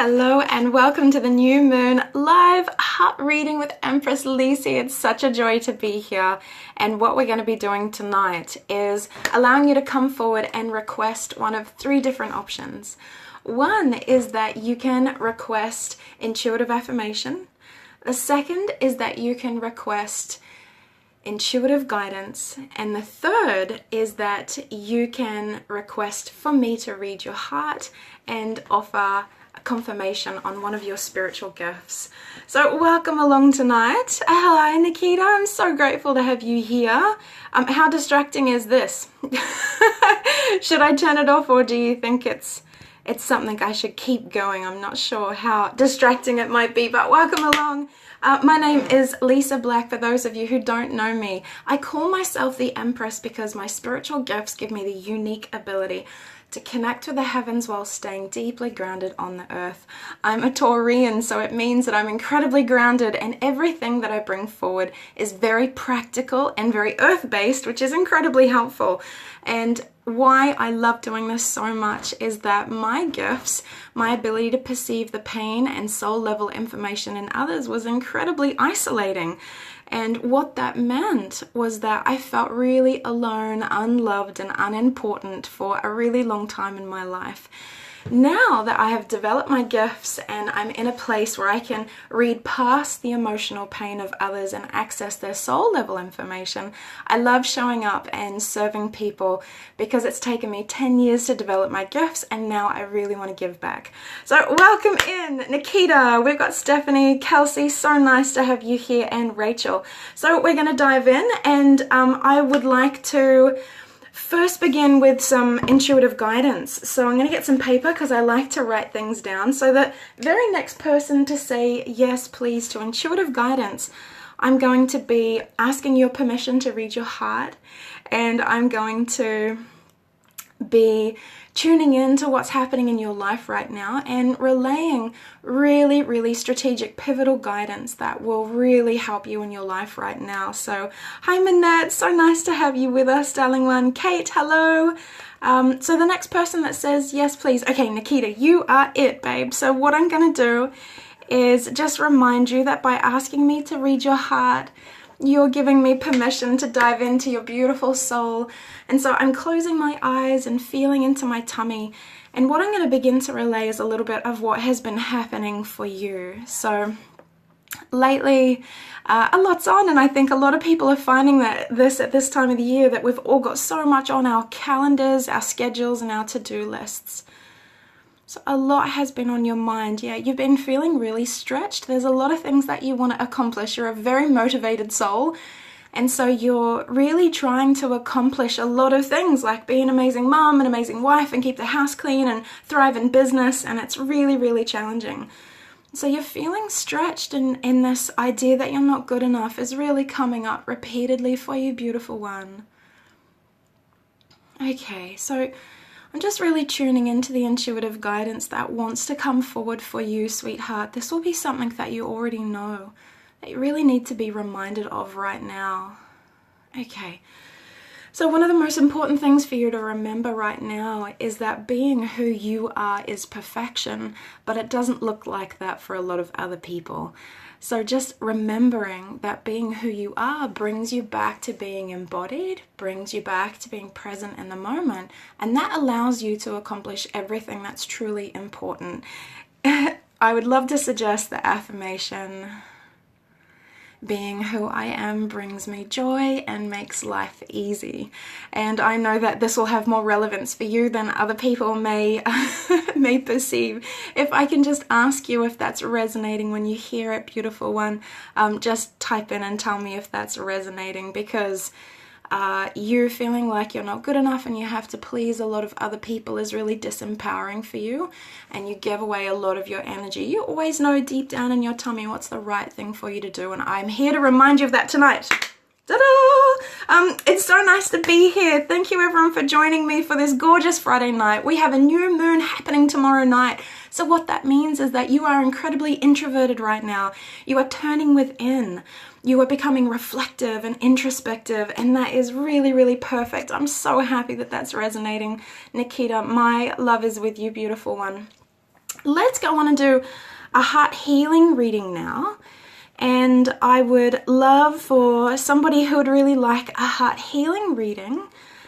Hello and welcome to the new moon live heart reading with Empress Lysa. It's such a joy to be here, and what we're going to be doing tonight is allowing you to come forward and request one of three different options. One is that you can request intuitive affirmation. The second is that you can request intuitive guidance, and the third is that you can request for me to read your heart and offer confirmation on one of your spiritual gifts. So welcome along tonight. Hi Nikita, I'm so grateful to have you here. How distracting is this? Should I turn it off, or do you think it's something I should keep going? I'm not sure how distracting it might be, but welcome along. My name is Lysa Black. For those of you who don't know me, I call myself the Empress because my spiritual gifts give me the unique ability to connect with the heavens while staying deeply grounded on the earth. I'm a Taurian, so it means that I'm incredibly grounded, and everything that I bring forward is very practical and very earth-based, which is incredibly helpful. And why I love doing this so much is that my gifts, my ability to perceive the pain and soul level information in others, was incredibly isolating. And what that meant was that I felt really alone, unloved, and unimportant for a really long time in my life. Now that I have developed my gifts and I'm in a place where I can read past the emotional pain of others and access their soul level information, I love showing up and serving people because it's taken me 10 years to develop my gifts, and now I really want to give back. So welcome in Nikita, we've got Stephanie, Kelsey, so nice to have you here, and Rachel. So we're going to dive in, and I would like to first begin with some intuitive guidance. So I'm going to get some paper because I like to write things down. So the very next person to say yes please to intuitive guidance, I'm going to be asking your permission to read your heart, and I'm going to be tuning in to what's happening in your life right now and relaying really strategic pivotal guidance that will really help you in your life right now. So hi Manette, so nice to have you with us, darling one. Kate, hello. So the next person that says yes please, okay Nikita, you are it, babe. So what I'm going to do is just remind you that by asking me to read your heart, you're giving me permission to dive into your beautiful soul. And so I'm closing my eyes and feeling into my tummy. And what I'm going to begin to relay is a little bit of what has been happening for you. So lately, a lot's on, and I think a lot of people are finding that at this time of the year that we've all got so much on our calendars, our schedules, and our to-do lists. So a lot has been on your mind. Yeah, you've been feeling really stretched. There's a lot of things that you want to accomplish. You're a very motivated soul. And so you're really trying to accomplish a lot of things, like be an amazing mom, an amazing wife, and keep the house clean and thrive in business. And it's really challenging. So you're feeling stretched, and this idea that you're not good enough is really coming up repeatedly for you, beautiful one. Okay, so I'm just really tuning into the intuitive guidance that wants to come forward for you, sweetheart. This will be something that you already know, that you really need to be reminded of right now. Okay, so one of the most important things for you to remember right now is that being who you are is perfection, but it doesn't look like that for a lot of other people. So just remembering that being who you are brings you back to being embodied, brings you back to being present in the moment, and that allows you to accomplish everything that's truly important. I would love to suggest the affirmation, being who I am brings me joy and makes life easy. And I know that this will have more relevance for you than other people may perceive. If I can just ask you if that's resonating when you hear it, beautiful one, just type in and tell me if that's resonating, because you feeling like you're not good enough and you have to please a lot of other people is really disempowering for you, and you give away a lot of your energy. You always know deep down in your tummy what's the right thing for you to do, and I'm here to remind you of that tonight. Ta-da! It's so nice to be here. Thank you everyone for joining me for this gorgeous Friday night. We have a new moon happening tomorrow night. So what that means is that you are incredibly introverted right now. You are turning within. You are becoming reflective and introspective, and that is really perfect. I'm so happy that that's resonating. Nikita, my love is with you, beautiful one. Let's go on and do a heart healing reading now. And I would love for somebody who would really like a heart healing reading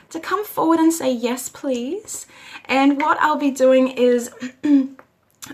to come forward and say yes, please. And what I'll be doing is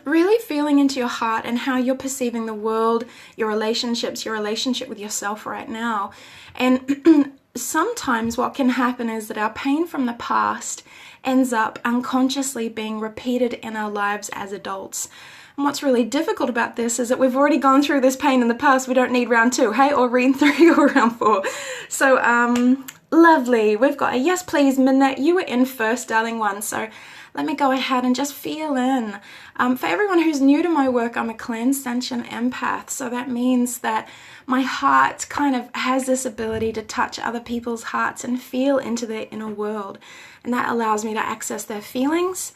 really feeling into your heart and how you're perceiving the world, your relationships, your relationship with yourself right now. And sometimes what can happen is that our pain from the past ends up unconsciously being repeated in our lives as adults. And what's really difficult about this is that we've already gone through this pain in the past. We don't need round 2, hey, or read 3 or round 4. So, lovely. We've got a yes, please, Minette. You were in first, darling one. So let me go ahead and just feel in. For everyone who's new to my work, I'm a cleansential empath. So that means that my heart kind of has this ability to touch other people's hearts and feel into their inner world. And that allows me to access their feelings,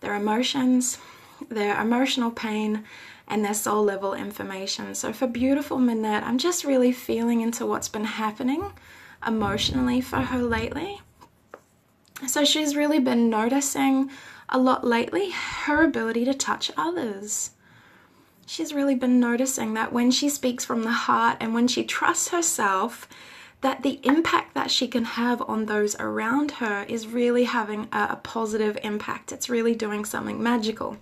their emotions, their emotional pain, and their soul level information. So for beautiful Minette, I'm just really feeling into what's been happening emotionally for her lately. So she's really been noticing a lot lately her ability to touch others. She's really been noticing that when she speaks from the heart and when she trusts herself, that the impact that she can have on those around her is really having a positive impact. It's really doing something magical.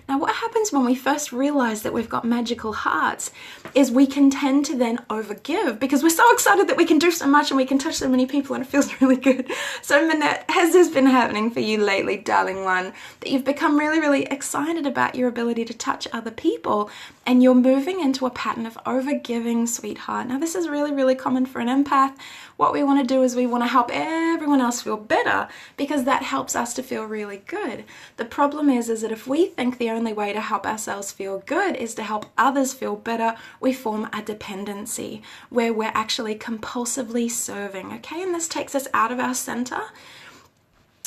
Now, what happens when we first realize that we've got magical hearts is we can tend to then overgive because we're so excited that we can do so much and we can touch so many people and it feels really good. So, Minette, has this been happening for you lately, darling one, that you've become really, really excited about your ability to touch other people and you're moving into a pattern of overgiving, sweetheart? Now, this is really, really common for an empath. What we want to do is we want to help everyone else feel better because that helps us to feel really good. The problem is that if we think the only way to help ourselves feel good is to help others feel better, we form a dependency where we're actually compulsively serving, okay? And this takes us out of our center.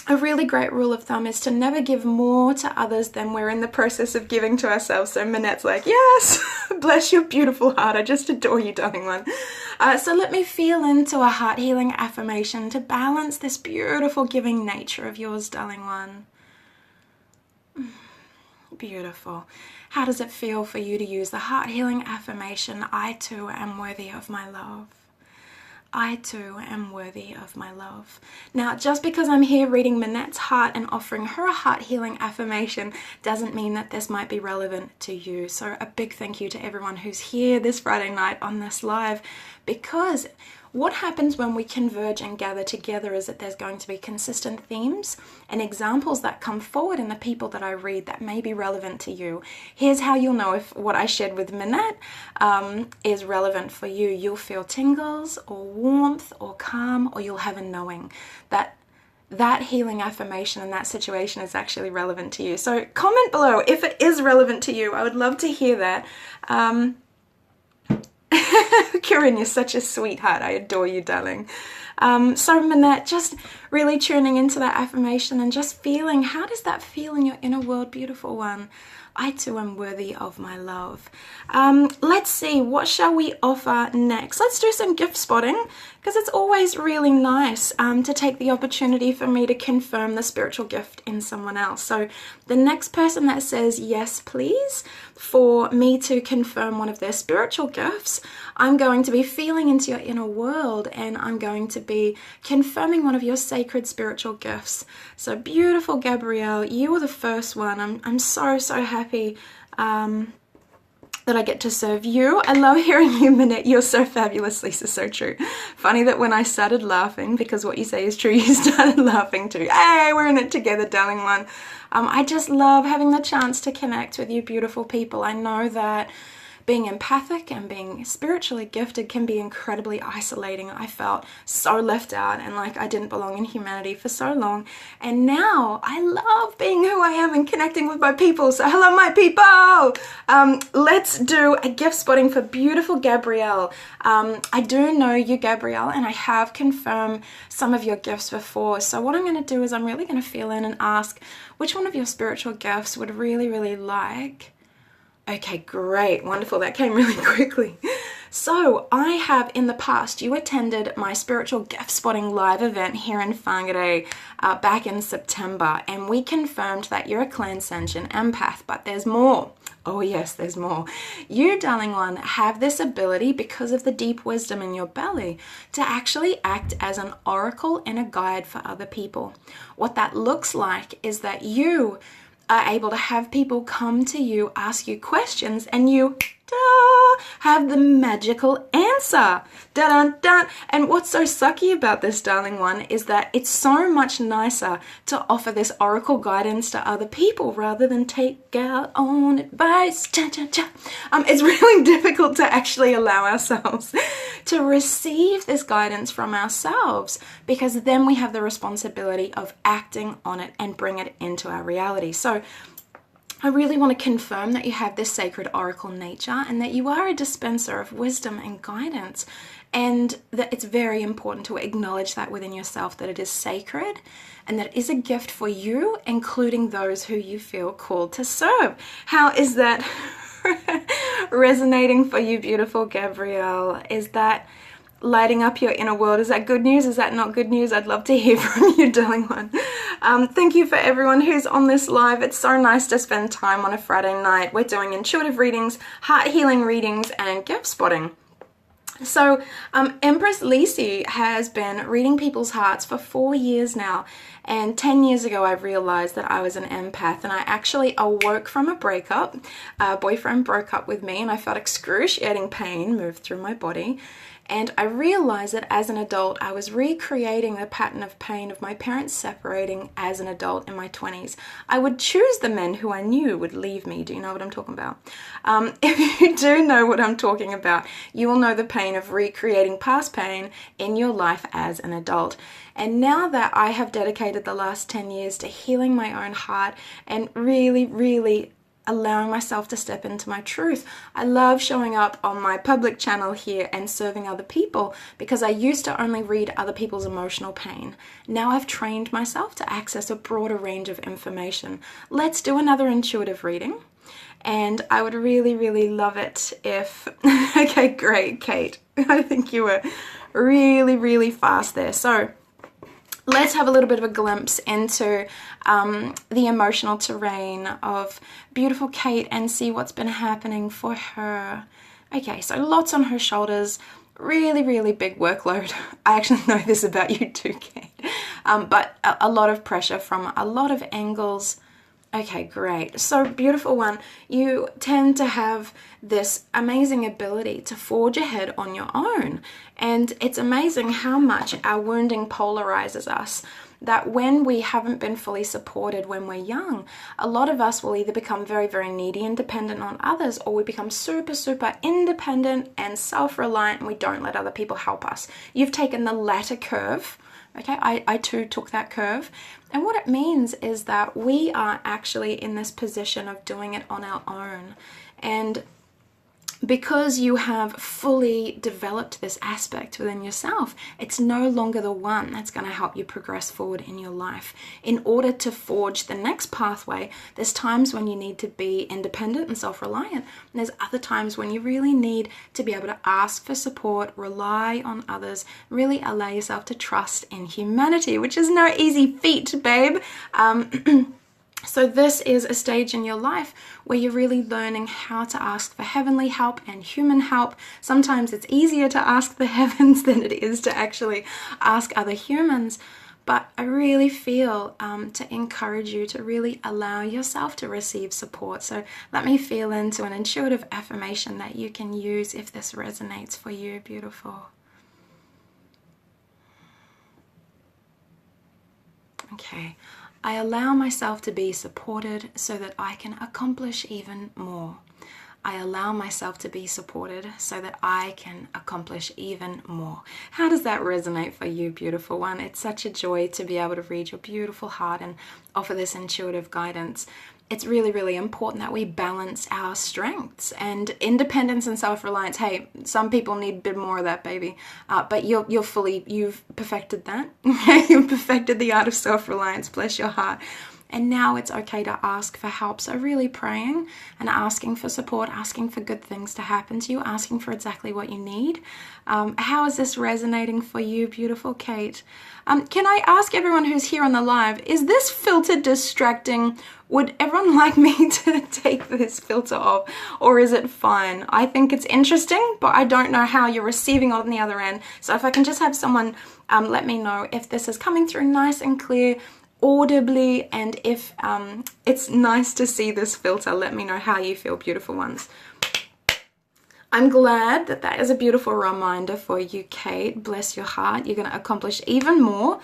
A really great rule of thumb is to never give more to others than we're in the process of giving to ourselves. So Minette's like, yes, bless your beautiful heart. I just adore you, darling one. So let me feel into a heart healing affirmation to balance this beautiful giving nature of yours, darling one. Beautiful. How does it feel for you to use the heart healing affirmation, I too am worthy of my love? I too am worthy of my love. Now, just because I'm here reading Minette's heart and offering her a heart healing affirmation doesn't mean that this might be relevant to you. So a big thank you to everyone who's here this Friday night on this live, because what happens when we converge and gather together is that there's going to be consistent themes and examples that come forward in the people that I read that may be relevant to you. Here's how you'll know if what I shared with Minette is relevant for you. You'll feel tingles or warmth or calm, or you'll have a knowing that that healing affirmation and that situation is actually relevant to you. So comment below if it is relevant to you. I would love to hear that. Kieran, you're such a sweetheart. I adore you, darling. So Minette, just really tuning into that affirmation and just feeling, how does that feel in your inner world, beautiful one? I too am worthy of my love. Let's see, what shall we offer next? Let's do some gift spotting, because it's always really nice to take the opportunity for me to confirm the spiritual gift in someone else. So the next person that says yes, please, for me to confirm one of their spiritual gifts, I'm going to be feeling into your inner world and I'm going to be confirming one of your sacred spiritual gifts. So beautiful Gabrielle, you were the first one. I'm so happy that I get to serve you. I love hearing you, Minette. You're so fabulous, Lisa, so true. Funny that when I started laughing, because what you say is true, you started laughing too. Hey, we're in it together, darling one. I just love having the chance to connect with you beautiful people. I know that being empathic and being spiritually gifted can be incredibly isolating. I felt so left out and like I didn't belong in humanity for so long. And now I love being who I am and connecting with my people. So hello, my people. Let's do a gift spotting for beautiful Gabrielle. I do know you, Gabrielle, and I have confirmed some of your gifts before. So what I'm going to do is I'm really going to feel in and ask which one of your spiritual gifts would really like Okay, great. Wonderful. That came really quickly. So I have in the past, you attended my spiritual gift spotting live event here in Whangarei back in September, and we confirmed that you're a commencement empath, but there's more. Oh yes, there's more. You, darling one, have this ability because of the deep wisdom in your belly to actually act as an oracle and a guide for other people. What that looks like is that you are able to have people come to you, ask you questions, and you have the magical answer. Dun, dun. And what's so sucky about this, darling one, is that it's so much nicer to offer this oracle guidance to other people rather than take our own advice. It's really difficult to actually allow ourselves to receive this guidance from ourselves, because then we have the responsibility of acting on it and bring it into our reality. So I really want to confirm that you have this sacred oracle nature and that you are a dispenser of wisdom and guidance, and that it's very important to acknowledge that within yourself, that it is sacred and that it is a gift for you, including those who you feel called to serve. How is that resonating for you, beautiful Gabrielle? Is that lighting up your inner world? Is that good news? Is that not good news? I'd love to hear from you, darling one. Thank you for everyone who's on this live. It's so nice to spend time on a Friday night. We're doing intuitive readings, heart healing readings, and gift spotting. So Empress Lysa has been reading people's hearts for 4 years now, and 10 years ago I realized that I was an empath, and I actually awoke from a breakup. A boyfriend broke up with me and I felt excruciating pain move through my body. And I realized that as an adult, I was recreating the pattern of pain of my parents separating as an adult in my 20s. I would choose the men who I knew would leave me. Do you know what I'm talking about? If you do know what I'm talking about, you will know the pain of recreating past pain in your life as an adult. And now that I have dedicated the last 10 years to healing my own heart and really allowing myself to step into my truth, I love showing up on my public channel here and serving other people, because I used to only read other people's emotional pain. Now I've trained myself to access a broader range of information. Let's do another intuitive reading. And I would really love it if... Okay, great, Kate. I think you were really fast there. So let's have a little bit of a glimpse into the emotional terrain of beautiful Kate and see what's been happening for her. Okay, so lots on her shoulders, really big workload. I actually know this about you too, Kate. But a lot of pressure from a lot of angles. Okay, great. So beautiful one, you tend to have this amazing ability to forge ahead on your own. And it's amazing how much our wounding polarizes us. That when we haven't been fully supported when we're young, a lot of us will either become very needy and dependent on others, or we become super independent and self-reliant and we don't let other people help us. You've taken the latter curve. Okay, I too took that curve. And what it means is that we are actually in this position of doing it on our own. And because you have fully developed this aspect within yourself, it's no longer the one that's going to help you progress forward in your life. In order to forge the next pathway, there's times when you need to be independent and self-reliant, and there's other times when you really need to be able to ask for support, rely on others, really allow yourself to trust in humanity, which is no easy feat, babe. So this is a stage in your life where you're really learning how to ask for heavenly help and human help. Sometimes it's easier to ask the heavens than it is to actually ask other humans. But I really feel to encourage you to really allow yourself to receive support. So let me feel into an intuitive affirmation that you can use if this resonates for you, beautiful. Okay. I allow myself to be supported so that I can accomplish even more. I allow myself to be supported so that I can accomplish even more. How does that resonate for you, beautiful one? It's such a joy to be able to read your beautiful heart and offer this intuitive guidance. It's really important that we balance our strengths and independence and self-reliance. Hey, some people need a bit more of that, baby. But you've perfected that. You've perfected the art of self-reliance, bless your heart. And now it's okay to ask for help. So really praying and asking for support, asking for good things to happen to you, asking for exactly what you need. How is this resonating for you, beautiful Kate? Can I ask everyone who's here on the live, is this filter distracting? Would everyone like me to take this filter off, or is it fine? I think it's interesting, but I don't know how you're receiving on the other end. So if I can just have someone let me know if this is coming through nice and clear, audibly, and if it's nice to see this filter. Let me know how you feel, beautiful ones. I'm glad that that is a beautiful reminder for you, Kate. Bless your heart. You're going to accomplish even more.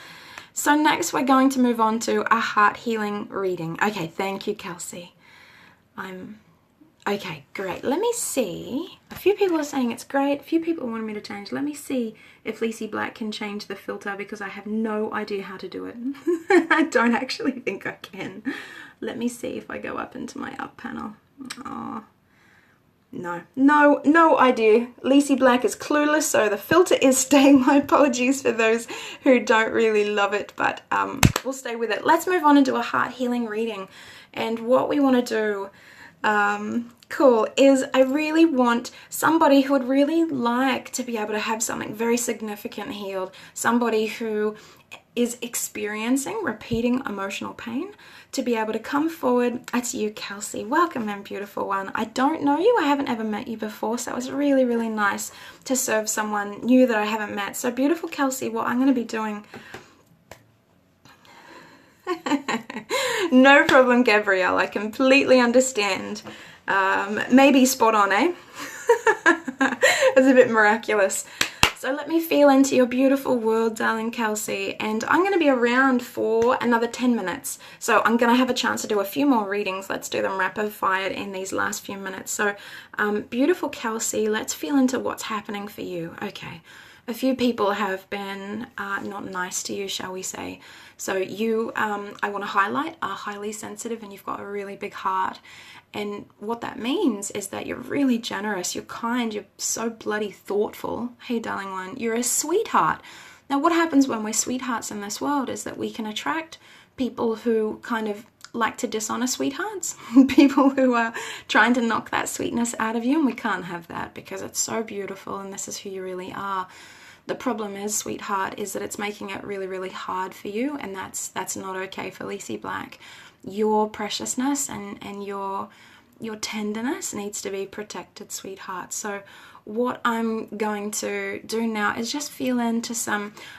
So next we're going to move on to a heart healing reading. Okay, thank you, Kelsey. Okay, great. Let me see. A few people are saying it's great. A few people wanted me to change. Let me see if Lysa Black can change the filter, because I have no idea how to do it. I don't actually think I can. Let me see if I go up into my up panel. Oh, no idea. Lysa Black is clueless, so the filter is staying. My apologies for those who don't really love it, but we'll stay with it. Let's move on and do a heart healing reading. And what we want to do cool, is I really want somebody who would really like to be able to have something very significant healed, somebody who is experiencing repeating emotional pain, to be able to come forward. That's you, Kelsey. Welcome in, beautiful one. I don't know you. I haven't ever met you before, so it was really, really nice to serve someone new that I haven't met. So beautiful Kelsey, what I'm going to be doing... No problem, Gabrielle. I completely understand. Maybe spot on, eh? It's a bit miraculous. So let me feel into your beautiful world, darling Kelsey, and I'm going to be around for another 10 minutes. So I'm going to have a chance to do a few more readings. Let's do them rapid fire in these last few minutes. So beautiful Kelsey, let's feel into what's happening for you. Okay. A few people have been not nice to you, shall we say. So you, I want to highlight, are highly sensitive, and you've got a really big heart. And what that means is that you're really generous, you're kind, you're so bloody thoughtful. Hey, darling one, you're a sweetheart. Now, what happens when we're sweethearts in this world is that we can attract people who kind of like to dishonor sweethearts, people who are trying to knock that sweetness out of you, and we can't have that because it's so beautiful and this is who you really are. The problem is, sweetheart, is that it's making it really, really hard for you, and that's not okay for Lysa Black. Your preciousness and your tenderness needs to be protected, sweetheart. So what I'm going to do now is just feel into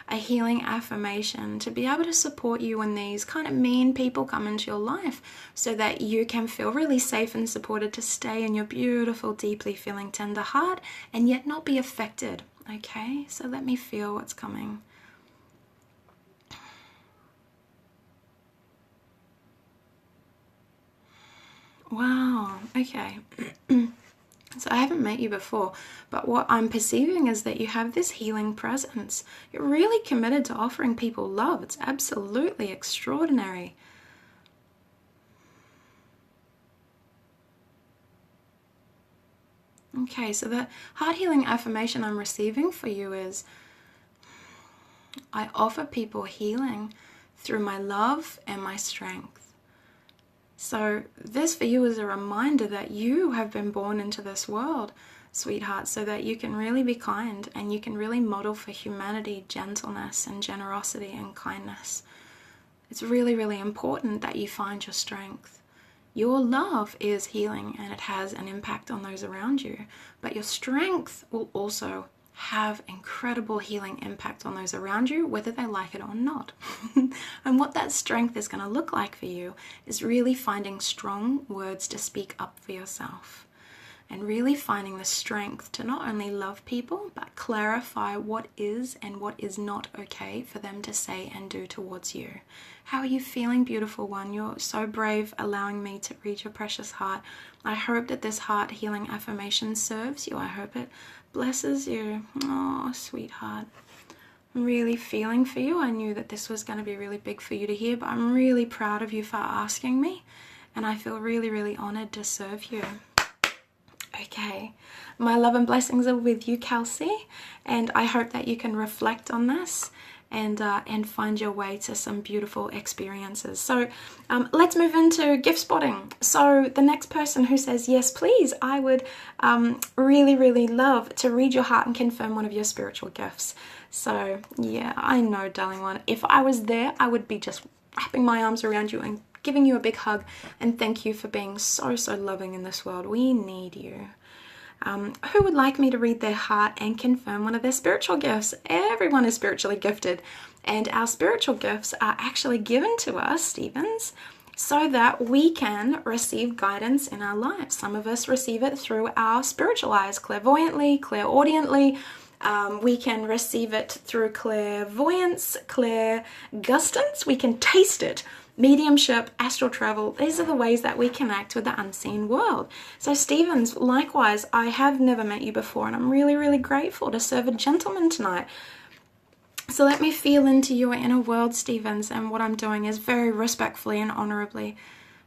a healing affirmation to be able to support you when these kind of mean people come into your life, so that you can feel really safe and supported to stay in your beautiful, deeply feeling tender heart and yet not be affected. Okay, so let me feel what's coming. Wow, okay. So I haven't met you before, but what I'm perceiving is that you have this healing presence. You're really committed to offering people love. It's absolutely extraordinary. Okay, so the heart healing affirmation I'm receiving for you is, I offer people healing through my love and my strength. So this for you is a reminder that you have been born into this world, sweetheart, so that you can really be kind and you can really model for humanity gentleness and generosity and kindness. It's really, really important that you find your strength. Your love is healing and it has an impact on those around you, but your strength will also have incredible healing impact on those around you, whether they like it or not. And what that strength is going to look like for you is really finding strong words to speak up for yourself, and really finding the strength to not only love people, but clarify what is and what is not okay for them to say and do towards you. How are you feeling, beautiful one? You're so brave allowing me to read your precious heart. I hope that this heart healing affirmation serves you. I hope it blesses you. Oh, sweetheart. I'm really feeling for you. I knew that this was going to be really big for you to hear, but I'm really proud of you for asking me, and I feel really, really honored to serve you. Okay, my love and blessings are with you, Kelsey, and I hope that you can reflect on this and find your way to some beautiful experiences. So let's move into gift spotting. So the next person who says yes please, I would really, really love to read your heart and confirm one of your spiritual gifts. So yeah, I know, darling one, if I was there, I would be just wrapping my arms around you and giving you a big hug and thank you for being so, so loving in this world. We need you. Who would like me to read their heart and confirm one of their spiritual gifts? Everyone is spiritually gifted, and our spiritual gifts are actually given to us, Stevens, so that we can receive guidance in our lives. Some of us receive it through our spiritual eyes, clairvoyantly, clairaudiently. We can receive it through clairvoyance, clairgustance. We can taste it. Mediumship, astral travel, these are the ways that we connect with the unseen world. So Stevens, likewise, I have never met you before, and I'm really, really grateful to serve a gentleman tonight. So let me feel into your inner world, Stevens, and what I'm doing is very respectfully and honorably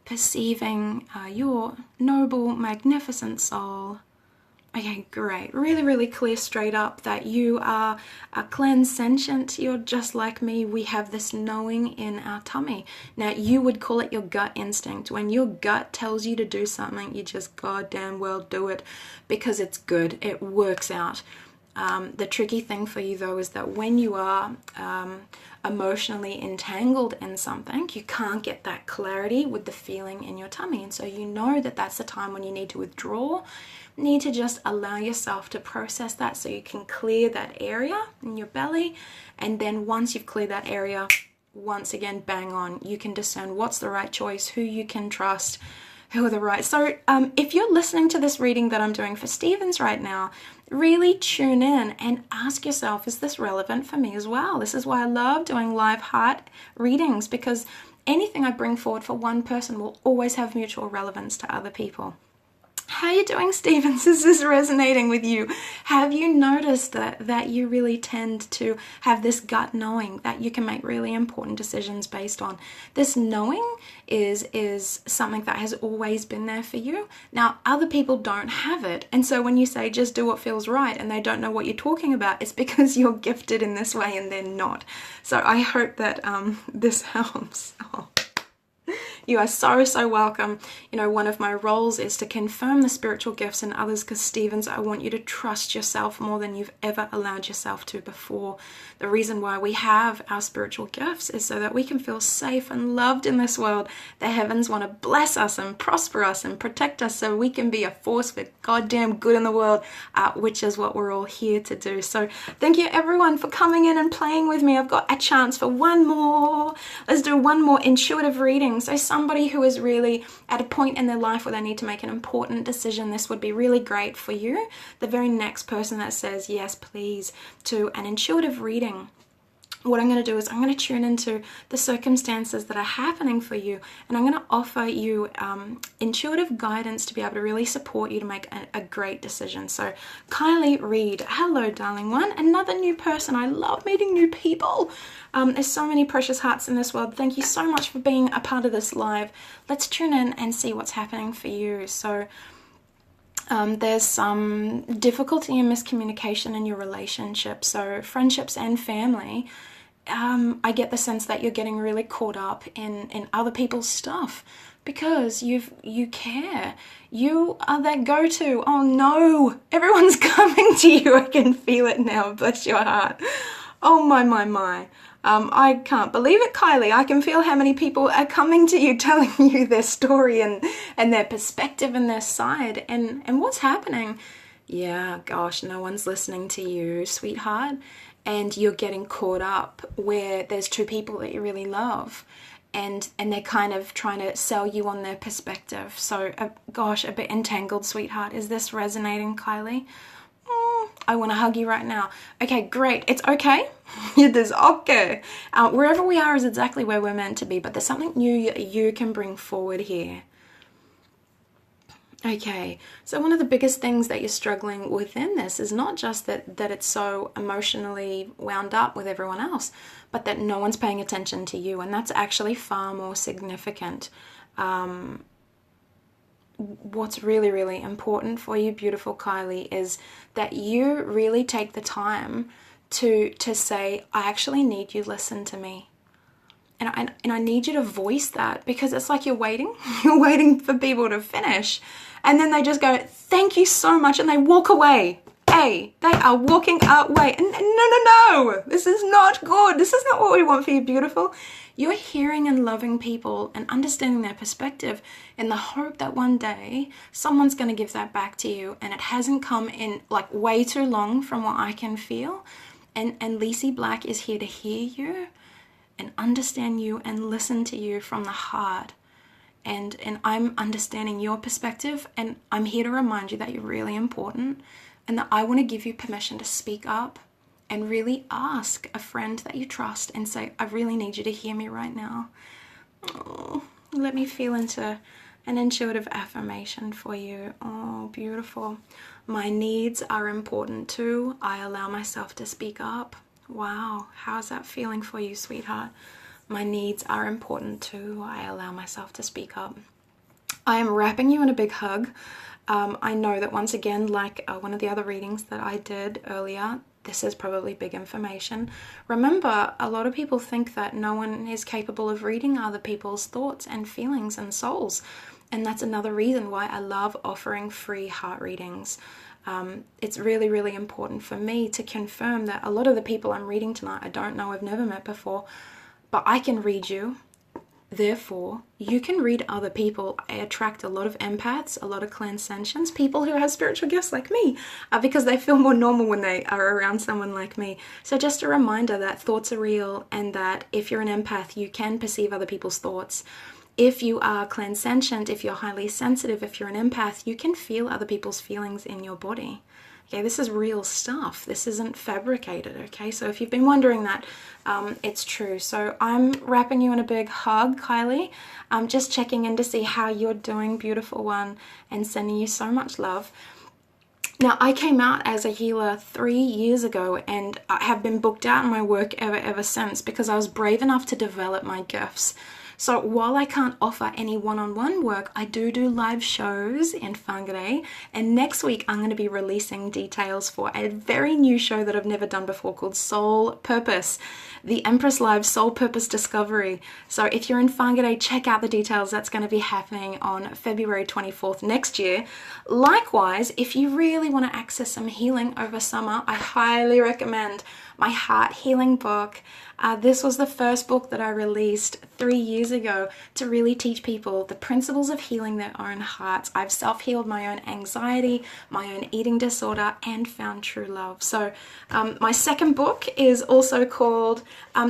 perceiving your noble, magnificent soul. Okay, great. Really, really clear straight up that you are a cleanse sentient. You're just like me. We have this knowing in our tummy. Now, you would call it your gut instinct. When your gut tells you to do something, you just goddamn well do it because it's good. It works out. The tricky thing for you, though, is that when you are emotionally entangled in something, you can't get that clarity with the feeling in your tummy. And so you know that that's the time when you need to withdraw, need to just allow yourself to process that so you can clear that area in your belly. And then once you've cleared that area, once again, bang on, you can discern what's the right choice, who you can trust, who are the right. So if you're listening to this reading that I'm doing for Stevens right now, really tune in and ask yourself, is this relevant for me as well? This is why I love doing live heart readings, because anything I bring forward for one person will always have mutual relevance to other people. How are you doing, Stevens? Is this resonating with you? Have you noticed that you really tend to have this gut knowing that you can make really important decisions based on? This knowing is something that has always been there for you. Now, other people don't have it. And so when you say just do what feels right and they don't know what you're talking about, it's because you're gifted in this way and they're not. So I hope that this helps. Oh. You are so, so welcome. You know, one of my roles is to confirm the spiritual gifts in others because, Stevens, I want you to trust yourself more than you've ever allowed yourself to before. The reason why we have our spiritual gifts is so that we can feel safe and loved in this world. The heavens want to bless us and prosper us and protect us so we can be a force for goddamn good in the world, which is what we're all here to do. So thank you, everyone, for coming in and playing with me. I've got a chance for one more. Let's do one more intuitive reading. So somebody who is really at a point in their life where they need to make an important decision, this would be really great for you. The very next person that says yes please to an intuitive reading, what I'm going to do is I'm going to tune into the circumstances that are happening for you, and I'm going to offer you intuitive guidance to be able to really support you to make a great decision. So Kylie Reed, hello darling one, another new person. I love meeting new people. There's so many precious hearts in this world. Thank you so much for being a part of this live. Let's tune in and see what's happening for you. So there's some difficulty and miscommunication in your relationship, so friendships and family. I get the sense that you're getting really caught up in other people's stuff because you care. You are that go-to. Oh no, everyone's coming to you. I can feel it now. Bless your heart. Oh my. I can't believe it, Kylie. I can feel how many people are coming to you, telling you their story and their perspective and their side and what's happening. Yeah, gosh, no one's listening to you, sweetheart. And you're getting caught up where there's two people that you really love and they're kind of trying to sell you on their perspective. So, gosh, a bit entangled, sweetheart. Is this resonating, Kylie? I want to hug you right now. Okay, great. It's okay. It is okay. Wherever we are is exactly where we're meant to be, but there's something new you can bring forward here. Okay, so one of the biggest things that you're struggling within this is not just that it's so emotionally wound up with everyone else, but that no one's paying attention to you, and that's actually far more significant. What's really, really important for you, beautiful Kylie, is that you really take the time to say, I actually need you to listen to me. And I need you to voice that, because it's like you're waiting for people to finish. And then they just go, thank you so much. And they walk away. Hey, they are walking away. And no, this is not good. This is not what we want for you, beautiful. You're hearing and loving people and understanding their perspective in the hope that one day someone's going to give that back to you. And it hasn't come in like way too long from what I can feel. And Lysa Black is here to hear you and understand you and listen to you from the heart. And I'm understanding your perspective, and I'm here to remind you that you're really important, and that I want to give you permission to speak up and really ask a friend that you trust and say, I really need you to hear me right now. Oh, let me feel into an intuitive affirmation for you. Oh, beautiful. My needs are important too. I allow myself to speak up. Wow, how's that feeling for you, sweetheart? My needs are important too. I allow myself to speak up. I am wrapping you in a big hug. I know that once again, like one of the other readings that I did earlier, this is probably big information. Remember, a lot of people think that no one is capable of reading other people's thoughts and feelings and souls. And that's another reason why I love offering free heart readings. It's really, really important for me to confirm that a lot of the people I'm reading tonight, I don't know, I've never met before, but I can read you. Therefore, you can read other people. I attract a lot of empaths, a lot of clairsentients, people who have spiritual gifts like me, because they feel more normal when they are around someone like me. So just a reminder that thoughts are real, and that if you're an empath, you can perceive other people's thoughts. If you are clairsentient, if you're highly sensitive, if you're an empath, you can feel other people's feelings in your body. Okay, this is real stuff. This isn't fabricated, okay? So if you've been wondering that, it's true. So I'm wrapping you in a big hug, Kylie. I'm just checking in to see how you're doing, beautiful one, and sending you so much love. Now, I came out as a healer 3 years ago, and I have been booked out in my work ever since, because I was brave enough to develop my gifts. So while I can't offer any one-on-one work, I do live shows in Whangarei, and next week I'm going to be releasing details for a very new show that I've never done before called Soul Purpose, the Empress Live Soul Purpose Discovery. So if you're in Whangarei, check out the details. That's going to be happening on February 24th next year. Likewise, if you really want to access some healing over summer, I highly recommend my heart healing book. This was the first book that I released 3 years ago to really teach people the principles of healing their own hearts. I've self-healed my own anxiety, my own eating disorder, and found true love. So my second book is also called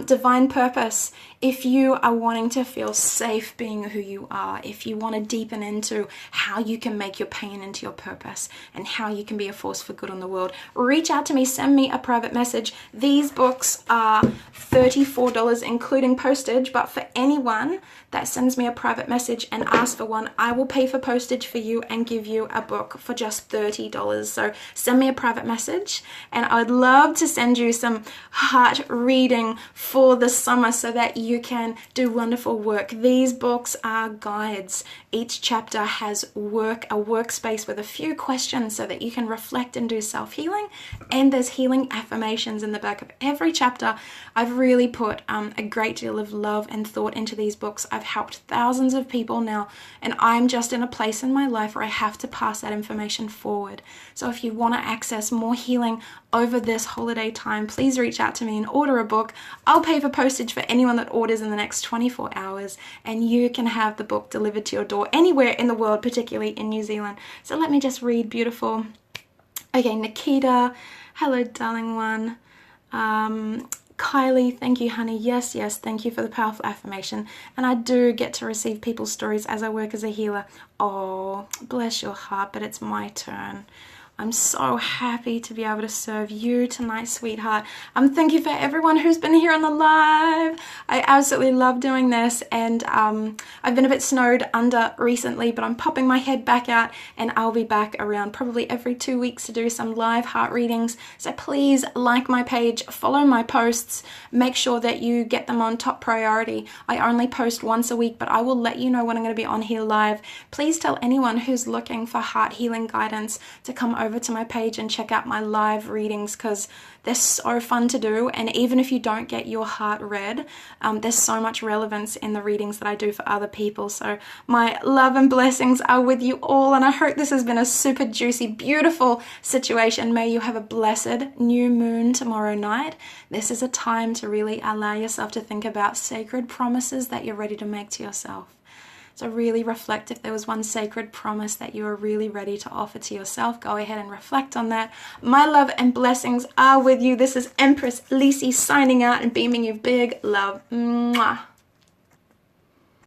Divine Purpose. If you are wanting to feel safe being who you are, if you want to deepen into how you can make your pain into your purpose and how you can be a force for good in the world, reach out to me, send me a private message. These books are $34 including postage, but for anyone that sends me a private message and asks for one, I will pay for postage for you and give you a book for just $30. So send me a private message, and I would love to send you some heart reading for the summer so that you can do wonderful work. These books are guides. Each chapter has a workspace with a few questions so that you can reflect and do self-healing, and there's healing affirmations in the back of every chapter. I've really put a great deal of love and thought into these books. I've helped thousands of people now, and I'm just in a place in my life where I have to pass that information forward. So if you want to access more healing over this holiday time, please reach out to me and order a book. I'll pay for postage for anyone that orders in the next 24 hours, and you can have the book delivered to your door anywhere in the world, particularly in New Zealand. So let me just read, beautiful. Okay, Nikita, hello, darling one. Kylie, thank you, honey. Yes, thank you for the powerful affirmation. And I do get to receive people's stories as I work as a healer. Oh, bless your heart, but it's my turn. I'm so happy to be able to serve you tonight, sweetheart. Thank you for everyone who's been here on the live. I absolutely love doing this, and I've been a bit snowed under recently, but I'm popping my head back out, and I'll be back around probably every 2 weeks to do some live heart readings. So please like my page, follow my posts, make sure that you get them on top priority. I only post once a week, but I will let you know when I'm going to be on here live. Please tell anyone who's looking for heart healing guidance to come over over to my page and check out my live readings, because they're so fun to do. And even if you don't get your heart read, there's so much relevance in the readings that I do for other people. So my love and blessings are with you all, and I hope this has been a super juicy, beautiful situation. May you have a blessed new moon tomorrow night. This is a time to really allow yourself to think about sacred promises that you're ready to make to yourself. So really reflect. If there was one sacred promise that you are really ready to offer to yourself, go ahead and reflect on that. My love and blessings are with you. This is Empress Lysa signing out and beaming you big love. Mwah.